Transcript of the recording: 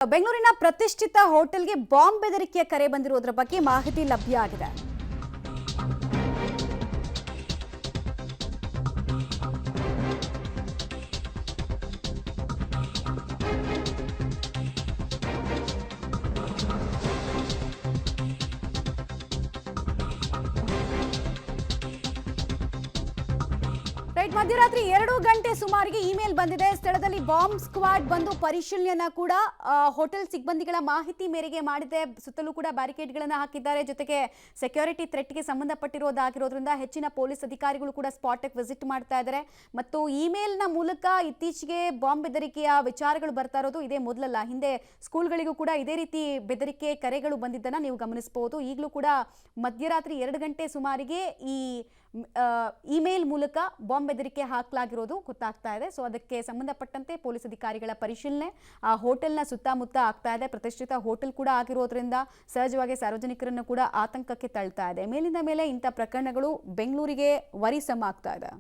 ಬೆಂಗಳೂರಿನ ಪ್ರತಿಷ್ಠಿತ ಹೋಟೆಲ್ಗೆ ಬಾಂಬ್ ಬೆದರಿಕೆಯ ಕರೆ ಬಂದಿರುವುದರ ಬಗ್ಗೆ ಮಾಹಿತಿ ಲಭ್ಯ ಆಗಿದೆ. ಮಧ್ಯರಾತ್ರಿ 2 ಗಂಟೆ ಸುಮಾರಿಗೆ ಇಮೇಲ್ ಬಂದಿದೆ. ಸ್ಥಳದಲ್ಲಿ ಬಾಂಬ್ ಸ್ಕ್ವಾಡ್ ಬಂದು ಪರಿಶೀಲನೆಯನ್ನ ಕೂಡ ಹೋಟೆಲ್ ಸಿಬ್ಬಂದಿಗಳ ಮಾಹಿತಿ ಮೇರೆಗೆ ಮಾಡಿದೆ. ಸುತ್ತಲೂ ಕೂಡ ಬ್ಯಾರಿಕೇಡ್ಗಳನ್ನು ಹಾಕಿದ್ದಾರೆ. ಜೊತೆಗೆ ಸೆಕ್ಯೂರಿಟಿ ಥ್ರೆಟ್ಗೆ ಸಂಬಂಧಪಟ್ಟಿರೋದಾಗಿರೋದ್ರಿಂದ ಹೆಚ್ಚಿನ ಪೊಲೀಸ್ ಅಧಿಕಾರಿಗಳು ಕೂಡ ಸ್ಪಾಟ್ಗೆ ವಿಸಿಟ್ ಮಾಡ್ತಾ ಇದ್ದಾರೆ. ಮತ್ತು ಇಮೇಲ್ನ ಮೂಲಕ ಇತ್ತೀಚೆಗೆ ಬಾಂಬ್ ಬೆದರಿಕೆಯ ವಿಚಾರಗಳು ಬರ್ತಾ ಇರೋದು ಇದೇ ಮೊದಲಲ್ಲ. ಹಿಂದೆ ಸ್ಕೂಲ್ಗಳಿಗೂ ಕೂಡ ಇದೇ ರೀತಿ ಬೆದರಿಕೆ ಕರೆಗಳು ಬಂದಿದ್ದನ್ನು ನೀವು ಗಮನಿಸಬಹುದು. ಈಗಲೂ ಕೂಡ ಮಧ್ಯರಾತ್ರಿ 2 ಗಂಟೆ ಸುಮಾರಿಗೆ ಈ ಇಮೇಲ್ ಮೂಲಕ ಬಾಂಬ್ ಬೆದರಿಕೆ ಹಾಕಲಾಗಿರೋದು ಗೊತ್ತಾಗ್ತಾ ಇದೆ. ಸೊ ಅದಕ್ಕೆ ಸಂಬಂಧಪಟ್ಟಂತೆ ಪೊಲೀಸ್ ಅಧಿಕಾರಿಗಳ ಪರಿಶೀಲನೆ ಆ ಹೋಟೆಲ್ನ ಸುತ್ತಮುತ್ತ ಆಗ್ತಾ ಇದೆ. ಪ್ರತಿಷ್ಠಿತ ಹೋಟೆಲ್ ಕೂಡ ಆಗಿರೋದ್ರಿಂದ ಸಹಜವಾಗಿ ಸಾರ್ವಜನಿಕರನ್ನು ಕೂಡ ಆತಂಕಕ್ಕೆ ತಳ್ತಾ ಇದೆ. ಮೇಲಿಂದ ಮೇಲೆ ಇಂಥ ಪ್ರಕರಣಗಳು ಬೆಂಗಳೂರಿಗೆ ವರಿಸಮ ಆಗ್ತಾ ಇದೆ.